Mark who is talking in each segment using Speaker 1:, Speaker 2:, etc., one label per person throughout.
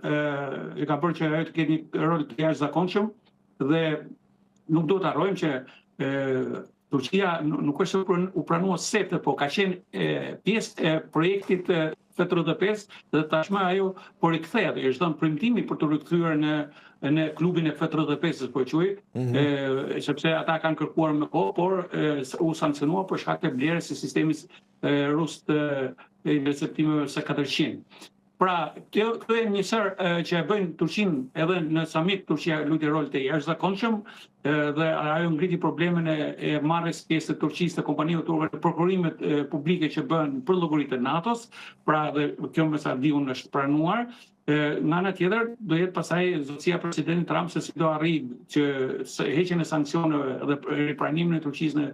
Speaker 1: e ka bërë që ajo të ketë një rol të jashtëzakonshëm dhe nuk do të harrojmë që Turqia nuk është se u pranua SEFTA, po ka qenë pjesë e projektit F35 dhe tashmë ajo po rikthehet, është dhënë premtimi për të rikthyer në klubin e F35-s, po e quaj, sepse ata kanë kërkuar më kohë, por u sankcionua për shkak të blerjes së sistemit rus të interceptimeve S-400. Pra, kjo e njësër që e bëjnë Turqinë edhe në summit, Turqia luajti rol të jashtëzakonshëm dhe ajo ngriti problemin e marrjes pjesë të Turqisë të kompanive turke në prokurimet publike që bëhen për llogari të NATO-s, pra dhe kjo me sa diun është pranuar. Nga ana tjetër, do jetë pasaj zotësia presidentit Trump se si do arrijë që heqjen e sanksioneve dhe ripranimin e Turqisë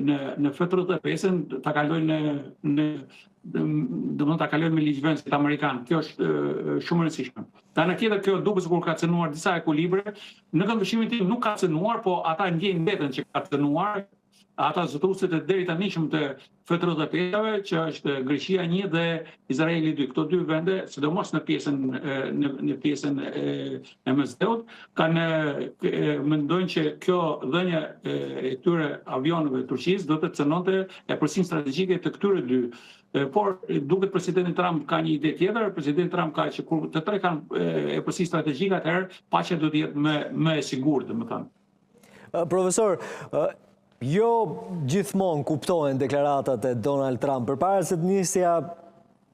Speaker 1: në F35-ën ta kalojnë ta kalojnë me ligjvënësit amerikan. Kjo është shumë e rëndësishme. Ana tjetër, kjo duket sikur ka cënuar disa ekuilibre. Në këndvështrimin tim nuk ka cënuar, po ata ndjejnë veten që ka cënuar. Ata zotëruesit e deri tanishëm të F35-ve, që është Greqia 1 dhe Izraeli 2. Këto dy vende, sidomos në pjesën e mesdheut, mendojnë që kjo dhënia e këtyre avionëve të Turqisë do të cënonte epërsinë strategjike të këtyre dy. Por duket presidenti Trump ka një ide tjetër, presidenti Trump ka që kur të tre kanë epërsi strategjike, atëherë paqja do të jetë më e sigurt, domethënë.
Speaker 2: Profesor, jo gjithmonë kuptohen deklaratat e Donald Trump. Përpara se të nisja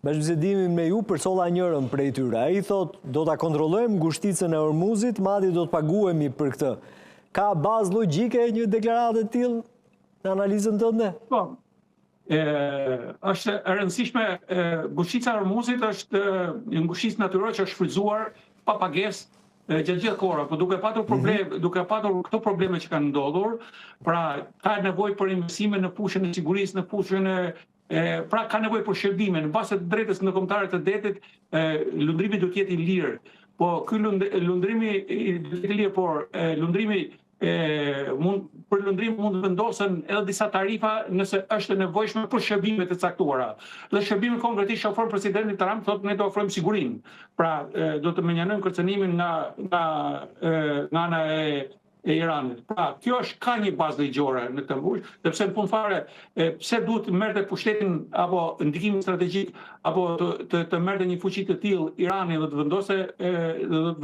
Speaker 2: bashkëbisedimin me ju, përsolla njërën prej tyre. Ai thot, do ta kontrollojmë ngushticën e Hormuzit, madje do të paguhemi për këtë. Ka bazë logjike një deklaratë e tillë në analizën tënde?
Speaker 1: Po. Është e rëndësishme, ngushtica e Hormuzit është një ngushticë natyrore që është shfrytzuar pa pagesë gjatë gjithë kohëra, po duke patur këto probleme që kanë ndodhur, pra ka nevojë për investime në fushën e sigurisë, në fushën pra ka nevojë për shërbime, në bazë të drejtës ndërkombëtare të detit, lundrimi duhet të jetë i lirë. Po ky lundrimi i lirë, por lundrimi për lundrim mund të vendosen edhe disa tarifa nëse është e nevojshme për shërbime të caktuara. Dhe shërbime konkretisht që ofron presidenti Trump, thotë ne do ofrojmë sigurinë. Pra do të menjanojmë kërcënimin nga ana e Iranit. Pra, kjo ka një bazë ligjore në këtë ngushtë, sepse në fund fare pse duhet të merrte pushtetin apo ndikimin strategjik apo të merrte një fuqi të tillë Irani dhe të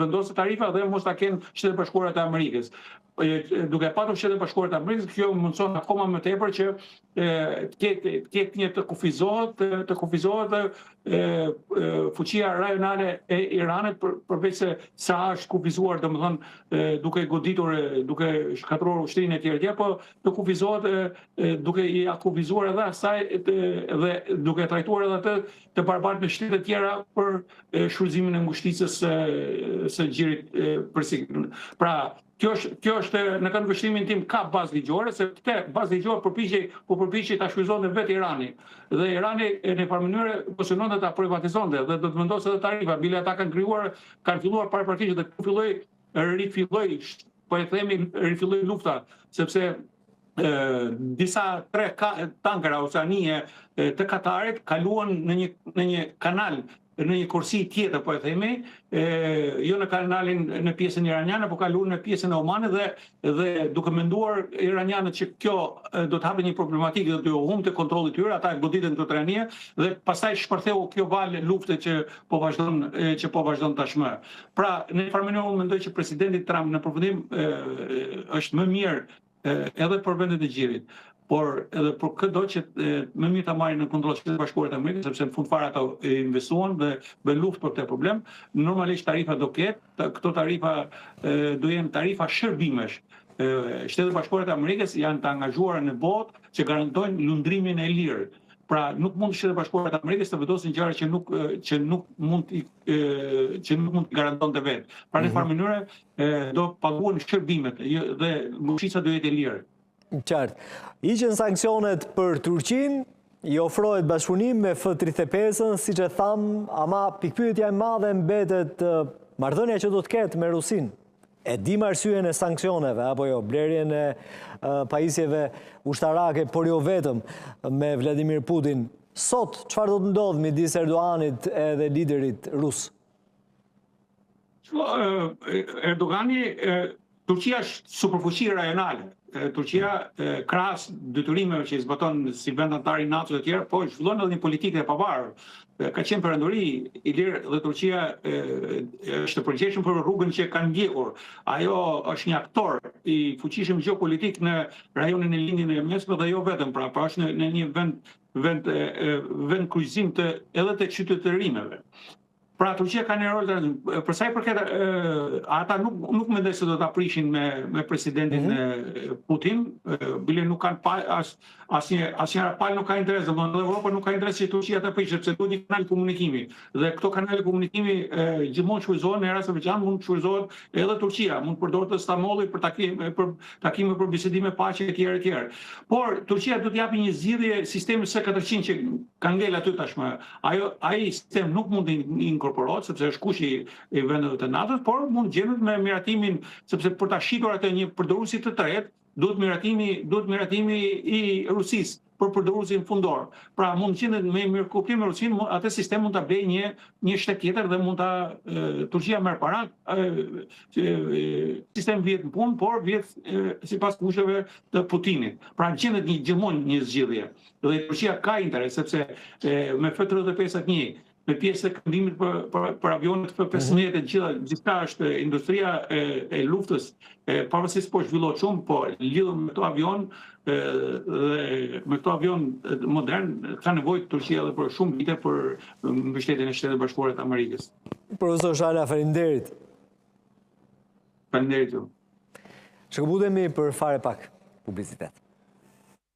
Speaker 1: vendosë tarifa dhe mos ta kenë Shtetet Bashkuara të Amerikës. Duke patur Shtetet Bashkuara të Amerikës, kjo mundson akoma më tepër që të një të kufizohet fuqia rajonale e Iranit përveç se sa është kufizuar, domethënë duke goditur, duke shkatruar ushtrinë e tjerë, po të kufizohet duke i akufizuar edhe asaj dhe duke trajtuar edhe atë të barabartë me shtete tjera për shfrytëzimin e ngushticës së gjirit persikl. Pra, kjo është në këndvështrimin tim ka bazë ligjore, se këtë bazë ligjore përpiqej ta shfrytëzonte vetë Irani. Dhe Irani në farë mënyrë poziciononte ta privatizonte dhe do të vendosë edhe tarifa, bile ata kanë filluar paraprakisht dhe rifilloi lufta, sepse disa 3 tankera oceanie të Katarit kaluan në një kanal, në një kursi tjetër, po e themi, jo në kanalin në pjesën iraniane, po kaluan në pjesën e Omanit dhe duke menduar iranianët që kjo do të hapë një problematikë dhe do të humbte kontrolli i tyre, ata e goditën këtë rënie dhe pastaj shpërtheu kjo valë lufte që po vazhdon tashmë. Pra, në farë mënyrë unë mendoj që presidenti Trump në përfundim është më mirë edhe për vendet e gjirit, por edhe për këto që më mirë ta marrin në kontroll Shtetet Bashkuara të Amerikës, sepse në fund fare ato investuan dhe bën luftë për këtë problem. Normalisht tarifa do ketë, këto tarifa do jenë tarifa shërbimesh. Shtetet Bashkuara të Amerikës janë të angazhuara në botë që garantojnë lundrimin e lirë. Pra, nuk mund Shtetet Bashkuara të Amerikës të vendosin gjëra që nuk mund të garantonte vetë. Pra, në farë mënyrë do paguhen shërbimet dhe ngushtica do jetë e lirë.
Speaker 2: Qartë. Hiqen sanksionet për Turqinë, i ofrohet bashkëpunim me F-35-ën, siç e tham, ama pikpyetja e madhe mbetet marrëdhënia që do të ketë me Rusinë. E dim arsyeën e sanksioneve, apo jo, blerjen e pajisjeve ushtarake, por jo vetëm me Vladimir Putin. Sot, çfarë do të ndodhë midis Erdoganit edhe liderit rus?
Speaker 1: Erdogani, Turqia është superfuqi rajonale. Turqia, krahas detyrimeve që i zbaton si vend antar i NATO-s e tjerë, po zhvillon edhe një politikë e pavarur. Ka qenë perëndori i lirë dhe Turqia është e përgjegjshme për rrugën që ka ndjekur. Ajo është një aktor i fuqishëm gjeopolitik në rajonin e lindjen e mesme dhe jo vetëm, pra është në një vend kryqëzim edhe të qytetërimeve. Pra Turqia ka një rol të për sa i përket ata nuk mendoj se do ta prishin me presidentin Putin, bile nuk kanë asnjëra palë nuk ka interes, domethënë Europa nuk ka interes që Turqia ta prishë, sepse duhet një kanal komunikimi. Dhe këto kanale komunikimi gjithmonë shfrytëzohen në Azerbajxhan, mund të shfrytëzohet edhe Turqia, mund të përdorë të Stambolli për takime për bisedime paqe etj. Por Turqia do të japi një zgjidhje sistemi S-400 që ka ngel aty tashmë. Ai sistem nuk mund të inkorporohet sepse është kush i vendeve të NATO-s, por mund gjendet me miratimin, sepse për ta shitur atë një përdoruesi të tretë, duhet miratimi i Rusisë për përdoruesin fundor. Pra mund gjendet me mirëkuptim me Rusinë, atë sistem mund ta blejë një shtet tjetër dhe mund ta Turqia merr para, sistemi vjet në punë, por vjet sipas kusheve të Putinit. Pra gjendet gjithmonë një zgjidhje. Dhe Turqia ka interes sepse me F-35 me pjesë të këndimit për avionet F-15 e gjitha është industria e luftës, pavarësisht po zhvillohet shumë, po lidhur me këto avion modern, ka nevojë Turqia edhe për shumë vite për mbështetjen e Shtetit Bashkuar të Amerikës.
Speaker 2: Profesor Shala, faleminderit.
Speaker 1: Faleminderit ju.
Speaker 2: Shkëputemi për fare pak publicitet.